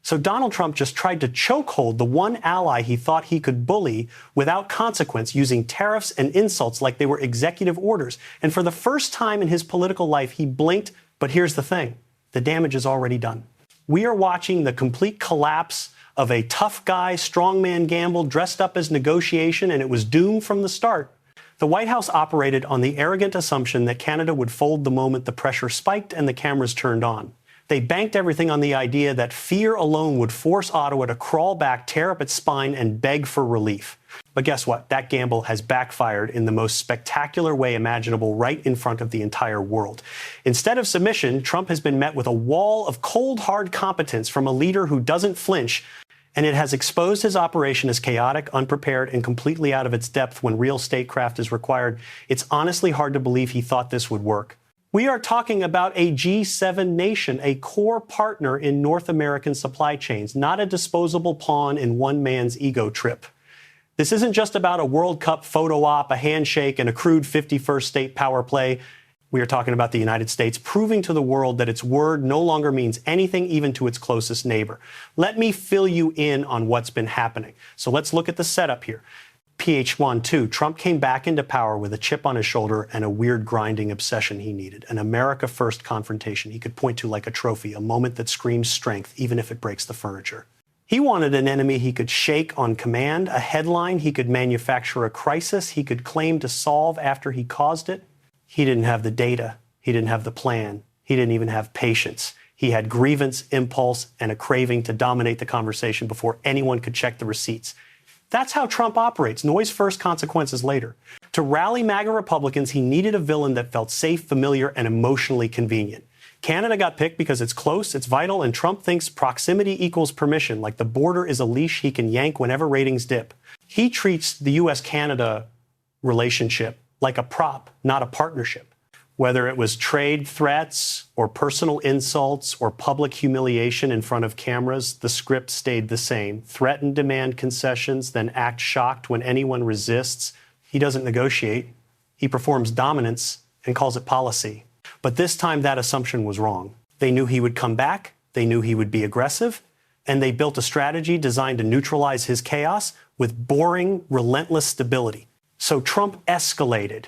So Donald Trump just tried to chokehold the one ally he thought he could bully without consequence, using tariffs and insults like they were executive orders. And for the first time in his political life, he blinked. But here's the thing. The damage is already done. We are watching the complete collapse of a tough guy, strongman gamble dressed up as negotiation, and it was doomed from the start. The White House operated on the arrogant assumption that Canada would fold the moment the pressure spiked and the cameras turned on. They banked everything on the idea that fear alone would force Ottawa to crawl back, tear up its spine, and beg for relief. But guess what? That gamble has backfired in the most spectacular way imaginable, right in front of the entire world. Instead of submission, Trump has been met with a wall of cold, hard competence from a leader who doesn't flinch, and it has exposed his operation as chaotic, unprepared, and completely out of its depth when real statecraft is required. It's honestly hard to believe he thought this would work. We are talking about a G7 nation, a core partner in North American supply chains, not a disposable pawn in one man's ego trip. This isn't just about a World Cup photo op, a handshake, and a crude 51st state power play. We are talking about the United States proving to the world that its word no longer means anything, even to its closest neighbor. Let me fill you in on what's been happening. So let's look at the setup here. PH1-2, Trump came back into power with a chip on his shoulder and a weird grinding obsession he needed, an America First confrontation he could point to like a trophy, a moment that screams strength, even if it breaks the furniture. He wanted an enemy he could shake on command, a headline he could manufacture, a crisis he could claim to solve after he caused it. He didn't have the data. He didn't have the plan. He didn't even have patience. He had grievance, impulse, and a craving to dominate the conversation before anyone could check the receipts. That's how Trump operates. Noise first, consequences later. To rally MAGA Republicans, he needed a villain that felt safe, familiar, and emotionally convenient. Canada got picked because it's close, it's vital, and Trump thinks proximity equals permission, like the border is a leash he can yank whenever ratings dip. He treats the U.S.-Canada relationship like a prop, not a partnership. Whether it was trade threats or personal insults or public humiliation in front of cameras, the script stayed the same. Threaten, demand concessions, then act shocked when anyone resists. He doesn't negotiate. He performs dominance and calls it policy. But this time that assumption was wrong. They knew he would come back. They knew he would be aggressive. And they built a strategy designed to neutralize his chaos with boring, relentless stability. So Trump escalated.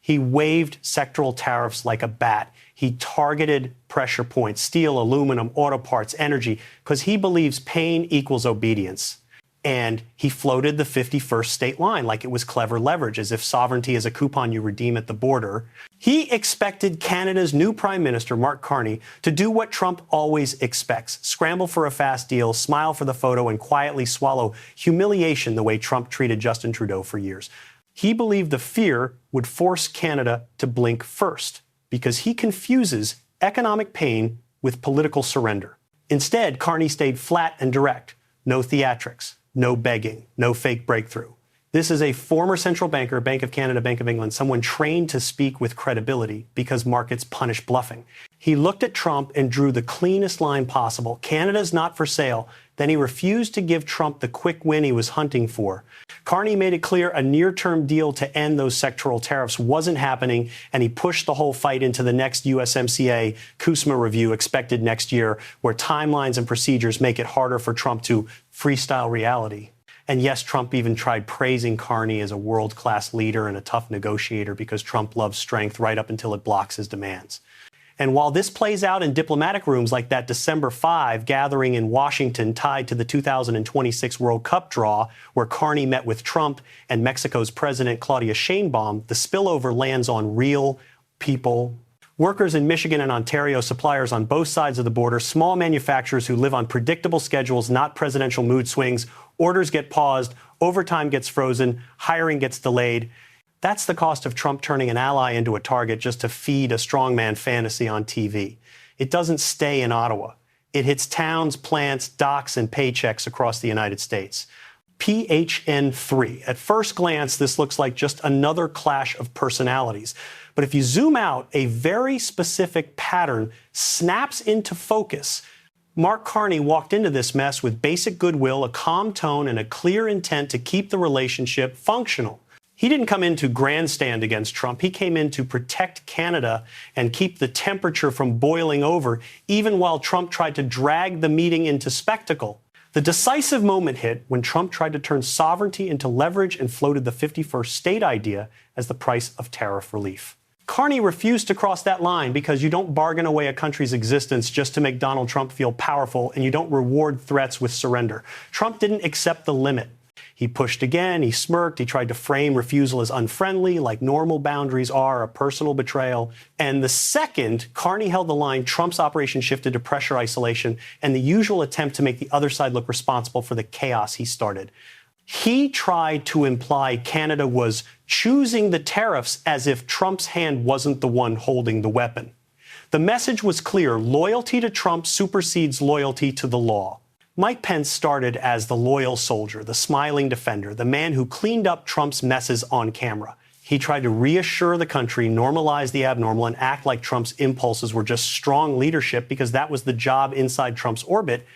He waved sectoral tariffs like a bat. He targeted pressure points, steel, aluminum, auto parts, energy, because he believes pain equals obedience. And he floated the 51st state line like it was clever leverage, as if sovereignty is a coupon you redeem at the border. He expected Canada's new Prime Minister, Mark Carney, to do what Trump always expects: scramble for a fast deal, smile for the photo, and quietly swallow humiliation the way Trump treated Justin Trudeau for years. He believed the fear would force Canada to blink first, because he confuses economic pain with political surrender. Instead, Carney stayed flat and direct. No theatrics, no begging, no fake breakthrough. This is a former central banker, Bank of Canada, Bank of England, someone trained to speak with credibility because markets punish bluffing. He looked at Trump and drew the cleanest line possible: Canada's not for sale. Then he refused to give Trump the quick win he was hunting for. Carney made it clear a near-term deal to end those sectoral tariffs wasn't happening, and he pushed the whole fight into the next USMCA CUSMA review expected next year, where timelines and procedures make it harder for Trump to freestyle reality. And yes, Trump even tried praising Carney as a world-class leader and a tough negotiator because Trump loves strength right up until it blocks his demands. And while this plays out in diplomatic rooms like that December 5 gathering in Washington tied to the 2026 World Cup draw, where Carney met with Trump and Mexico's President Claudia Sheinbaum, the spillover lands on real people. Workers in Michigan and Ontario, suppliers on both sides of the border, small manufacturers who live on predictable schedules, not presidential mood swings. Orders get paused, overtime gets frozen, hiring gets delayed. That's the cost of Trump turning an ally into a target just to feed a strongman fantasy on TV. It doesn't stay in Ottawa. It hits towns, plants, docks, and paychecks across the United States. PHN3. At first glance, this looks like just another clash of personalities. But if you zoom out, a very specific pattern snaps into focus. Mark Carney walked into this mess with basic goodwill, a calm tone, and a clear intent to keep the relationship functional. He didn't come in to grandstand against Trump. He came in to protect Canada and keep the temperature from boiling over, even while Trump tried to drag the meeting into spectacle. The decisive moment hit when Trump tried to turn sovereignty into leverage and floated the 51st state idea as the price of tariff relief. Carney refused to cross that line because you don't bargain away a country's existence just to make Donald Trump feel powerful, and you don't reward threats with surrender. Trump didn't accept the limit. He pushed again, he smirked, he tried to frame refusal as unfriendly, like normal boundaries are, a personal betrayal. And the second Carney held the line, Trump's operation shifted to pressure isolation and the usual attempt to make the other side look responsible for the chaos he started. He tried to imply Canada was choosing the tariffs as if Trump's hand wasn't the one holding the weapon. The message was clear: loyalty to Trump supersedes loyalty to the law. Mike Pence started as the loyal soldier, the smiling defender, the man who cleaned up Trump's messes on camera. He tried to reassure the country, normalize the abnormal, and act like Trump's impulses were just strong leadership because that was the job inside Trump's orbit.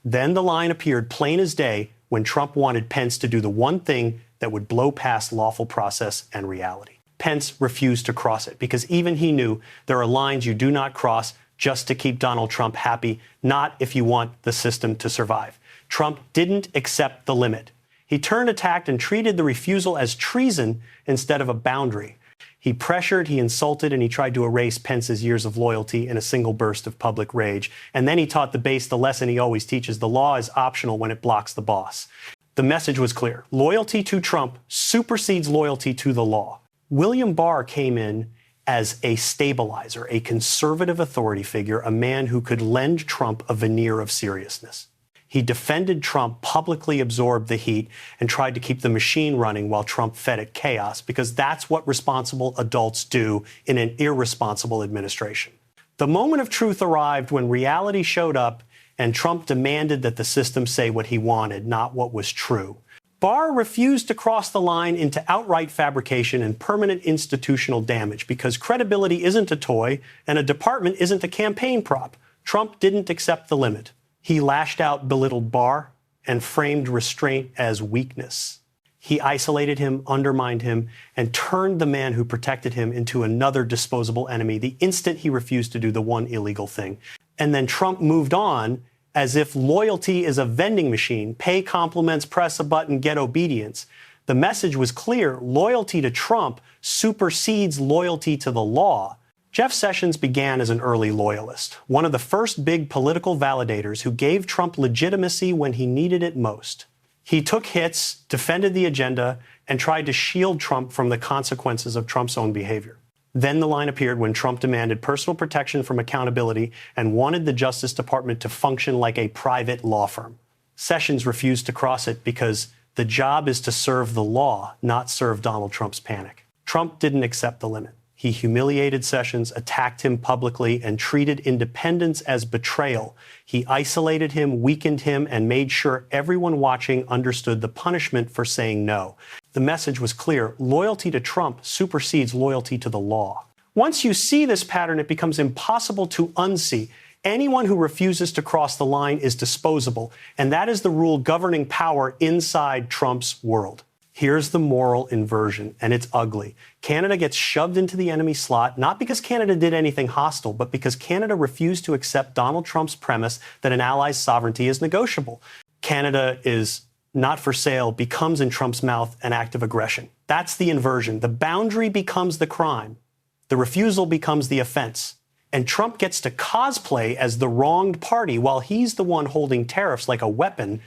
Then the line appeared plain as day when Trump wanted Pence to do the one thing that would blow past lawful process and reality. Pence refused to cross it because even he knew there are lines you do not cross just to keep Donald Trump happy, not if you want the system to survive. Trump didn't accept the limit. He turned, attacked, and treated the refusal as treason instead of a boundary. He pressured, he insulted, and he tried to erase Pence's years of loyalty in a single burst of public rage. And then he taught the base the lesson he always teaches: the law is optional when it blocks the boss. The message was clear: loyalty to Trump supersedes loyalty to the law. William Barr came in as a stabilizer, a conservative authority figure, a man who could lend Trump a veneer of seriousness. He defended Trump, publicly absorbed the heat, and tried to keep the machine running while Trump fed it chaos, because that's what responsible adults do in an irresponsible administration. The moment of truth arrived when reality showed up and Trump demanded that the system say what he wanted, not what was true. Barr refused to cross the line into outright fabrication and permanent institutional damage because credibility isn't a toy and a department isn't a campaign prop. Trump didn't accept the limit. He lashed out, belittled Barr, and framed restraint as weakness. He isolated him, undermined him, and turned the man who protected him into another disposable enemy the instant he refused to do the one illegal thing. And then Trump moved on as if loyalty is a vending machine: pay compliments, press a button, get obedience. The message was clear: loyalty to Trump supersedes loyalty to the law. Jeff Sessions began as an early loyalist, one of the first big political validators who gave Trump legitimacy when he needed it most. He took hits, defended the agenda, and tried to shield Trump from the consequences of Trump's own behavior. Then the line appeared when Trump demanded personal protection from accountability and wanted the Justice Department to function like a private law firm. Sessions refused to cross it because the job is to serve the law, not serve Donald Trump's panic. Trump didn't accept the limit. He humiliated Sessions, attacked him publicly, and treated independence as betrayal. He isolated him, weakened him, and made sure everyone watching understood the punishment for saying no. The message was clear: loyalty to Trump supersedes loyalty to the law. Once you see this pattern, it becomes impossible to unsee. Anyone who refuses to cross the line is disposable, and that is the rule governing power inside Trump's world. Here's the moral inversion, and it's ugly. Canada gets shoved into the enemy slot, not because Canada did anything hostile, but because Canada refused to accept Donald Trump's premise that an ally's sovereignty is negotiable. Canada is not for sale becomes, in Trump's mouth, an act of aggression. That's the inversion. The boundary becomes the crime. The refusal becomes the offense. And Trump gets to cosplay as the wronged party while he's the one holding tariffs like a weapon.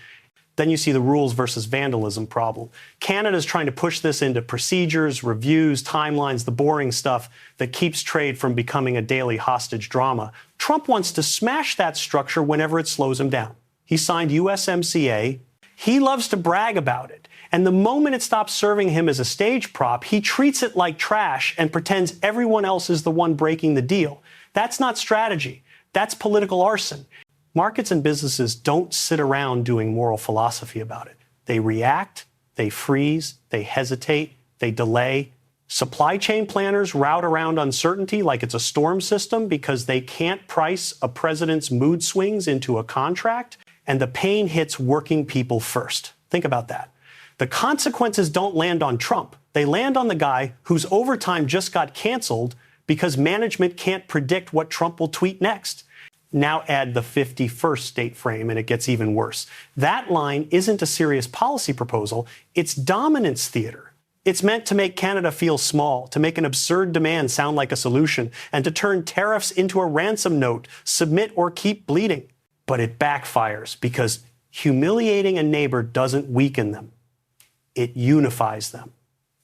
Then you see the rules versus vandalism problem. Canada's trying to push this into procedures, reviews, timelines, the boring stuff that keeps trade from becoming a daily hostage drama. Trump wants to smash that structure whenever it slows him down. He signed USMCA. He loves to brag about it. And the moment it stops serving him as a stage prop, he treats it like trash and pretends everyone else is the one breaking the deal. That's not strategy. That's political arson. Markets and businesses don't sit around doing moral philosophy about it. They react, they freeze, they hesitate, they delay. Supply chain planners route around uncertainty like it's a storm system because they can't price a president's mood swings into a contract. And the pain hits working people first. Think about that. The consequences don't land on Trump. They land on the guy whose overtime just got canceled because management can't predict what Trump will tweet next. Now add the 51st state frame and it gets even worse. That line isn't a serious policy proposal, it's dominance theater. It's meant to make Canada feel small, to make an absurd demand sound like a solution, and to turn tariffs into a ransom note, submit or keep bleeding. But it backfires because humiliating a neighbor doesn't weaken them. It unifies them.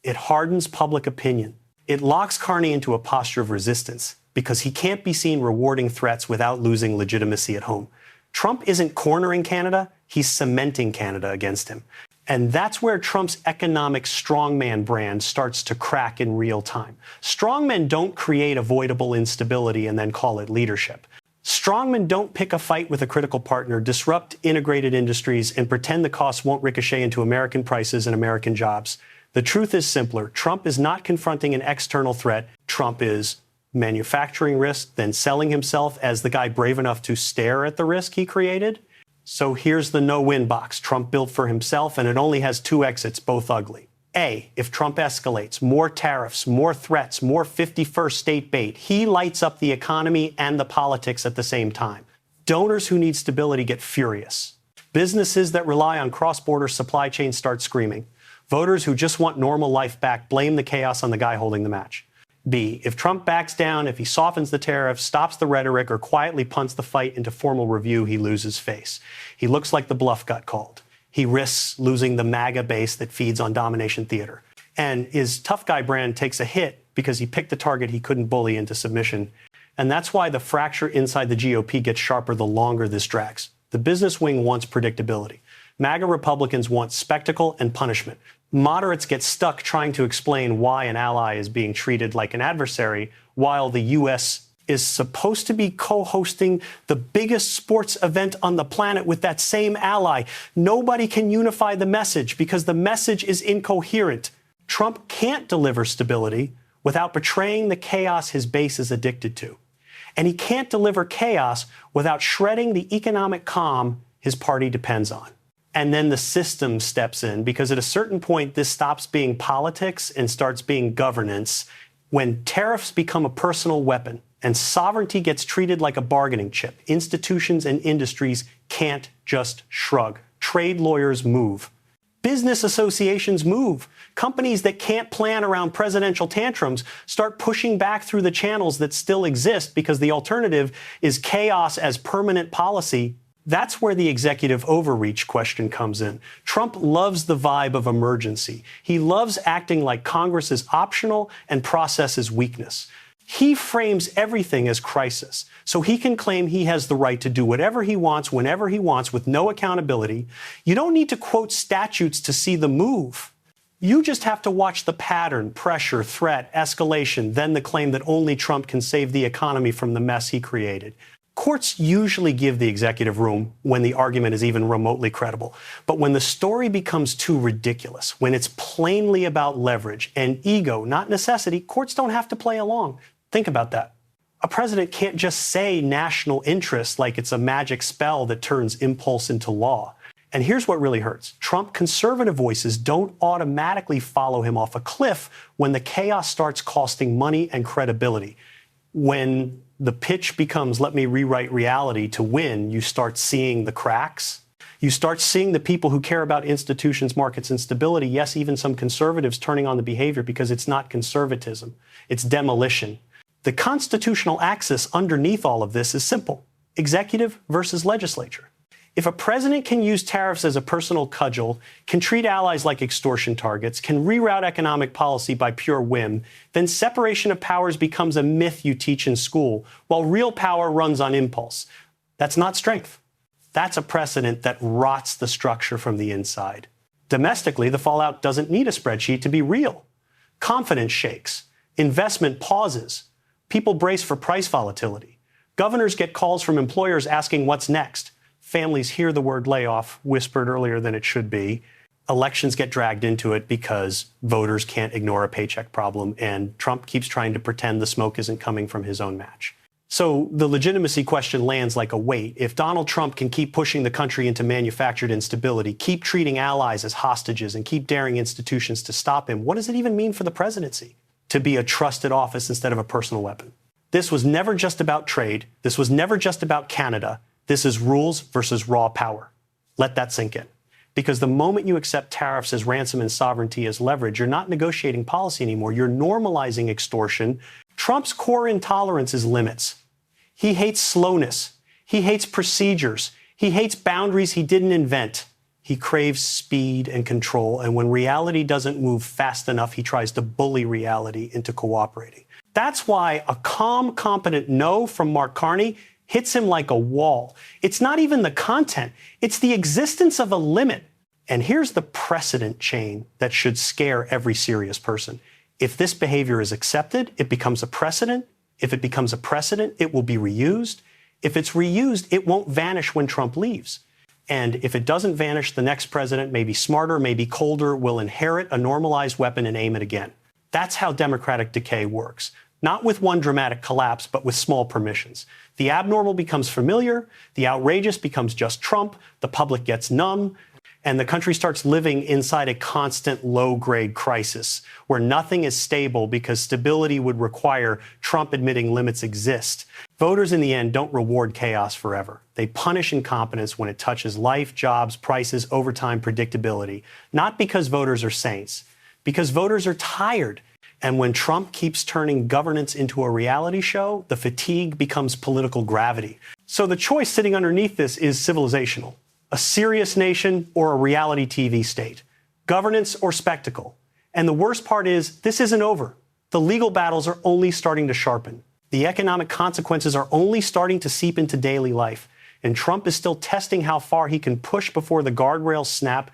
It hardens public opinion. It locks Carney into a posture of resistance because he can't be seen rewarding threats without losing legitimacy at home. Trump isn't cornering Canada, he's cementing Canada against him. And that's where Trump's economic strongman brand starts to crack in real time. Strongmen don't create avoidable instability and then call it leadership. Strongmen don't pick a fight with a critical partner, disrupt integrated industries, and pretend the costs won't ricochet into American prices and American jobs. The truth is simpler. Trump is not confronting an external threat. Trump is manufacturing risk, then selling himself as the guy brave enough to stare at the risk he created. So here's the no-win box Trump built for himself, and it only has two exits, both ugly. A, if Trump escalates, more tariffs, more threats, more 51st state bait, he lights up the economy and the politics at the same time. Donors who need stability get furious. Businesses that rely on cross-border supply chains start screaming. Voters who just want normal life back blame the chaos on the guy holding the match. B, if Trump backs down, if he softens the tariff, stops the rhetoric, or quietly punts the fight into formal review, he loses face. He looks like the bluff got called. He risks losing the MAGA base that feeds on domination theater. And his tough guy brand takes a hit because he picked the target he couldn't bully into submission. And that's why the fracture inside the GOP gets sharper the longer this drags. The business wing wants predictability. MAGA Republicans want spectacle and punishment. Moderates get stuck trying to explain why an ally is being treated like an adversary while the U.S. is supposed to be co-hosting the biggest sports event on the planet with that same ally. Nobody can unify the message because the message is incoherent. Trump can't deliver stability without betraying the chaos his base is addicted to. And he can't deliver chaos without shredding the economic calm his party depends on. And then the system steps in because at a certain point, this stops being politics and starts being governance. When tariffs become a personal weapon and sovereignty gets treated like a bargaining chip, institutions and industries can't just shrug. Trade lawyers move. Business associations move. Companies that can't plan around presidential tantrums start pushing back through the channels that still exist because the alternative is chaos as permanent policy. That's where the executive overreach question comes in. Trump loves the vibe of emergency. He loves acting like Congress is optional and process is weakness. He frames everything as crisis, so he can claim he has the right to do whatever he wants, whenever he wants, with no accountability. You don't need to quote statutes to see the move. You just have to watch the pattern, pressure, threat, escalation, then the claim that only Trump can save the economy from the mess he created. Courts usually give the executive room when the argument is even remotely credible. But when the story becomes too ridiculous, when it's plainly about leverage and ego, not necessity, courts don't have to play along. Think about that. A president can't just say national interest like it's a magic spell that turns impulse into law. And here's what really hurts. Trump conservative voices don't automatically follow him off a cliff when the chaos starts costing money and credibility. When the pitch becomes, let me rewrite reality to win, you start seeing the cracks. You start seeing the people who care about institutions, markets, and stability, yes, even some conservatives turning on the behavior because it's not conservatism, it's demolition. The constitutional axis underneath all of this is simple: executive versus legislature. If a president can use tariffs as a personal cudgel, can treat allies like extortion targets, can reroute economic policy by pure whim, then separation of powers becomes a myth you teach in school, while real power runs on impulse. That's not strength. That's a precedent that rots the structure from the inside. Domestically, the fallout doesn't need a spreadsheet to be real. Confidence shakes. Investment pauses. People brace for price volatility. Governors get calls from employers asking what's next. Families hear the word layoff whispered earlier than it should be. Elections get dragged into it because voters can't ignore a paycheck problem, and Trump keeps trying to pretend the smoke isn't coming from his own match. So the legitimacy question lands like a weight. If Donald Trump can keep pushing the country into manufactured instability, keep treating allies as hostages, and keep daring institutions to stop him, what does it even mean for the presidency? To be a trusted office instead of a personal weapon. This was never just about trade. This was never just about Canada. This is rules versus raw power. Let that sink in. Because the moment you accept tariffs as ransom and sovereignty as leverage, you're not negotiating policy anymore. You're normalizing extortion. Trump's core intolerance is limits. He hates slowness. He hates procedures. He hates boundaries he didn't invent. He craves speed and control, and when reality doesn't move fast enough, he tries to bully reality into cooperating. That's why a calm, competent no from Mark Carney hits him like a wall. It's not even the content. It's the existence of a limit. And here's the precedent chain that should scare every serious person. If this behavior is accepted, it becomes a precedent. If it becomes a precedent, it will be reused. If it's reused, it won't vanish when Trump leaves. And if it doesn't vanish, the next president, maybe smarter, maybe colder, will inherit a normalized weapon and aim it again. That's how democratic decay works. Not with one dramatic collapse, but with small permissions. The abnormal becomes familiar, the outrageous becomes just Trump, the public gets numb, and the country starts living inside a constant low-grade crisis where nothing is stable because stability would require Trump admitting limits exist. Voters in the end don't reward chaos forever. They punish incompetence when it touches life, jobs, prices, overtime, predictability. Not because voters are saints, because voters are tired. And when Trump keeps turning governance into a reality show, the fatigue becomes political gravity. So the choice sitting underneath this is civilizational. A serious nation or a reality TV state. Governance or spectacle. And the worst part is, this isn't over. The legal battles are only starting to sharpen. The economic consequences are only starting to seep into daily life. And Trump is still testing how far he can push before the guardrails snap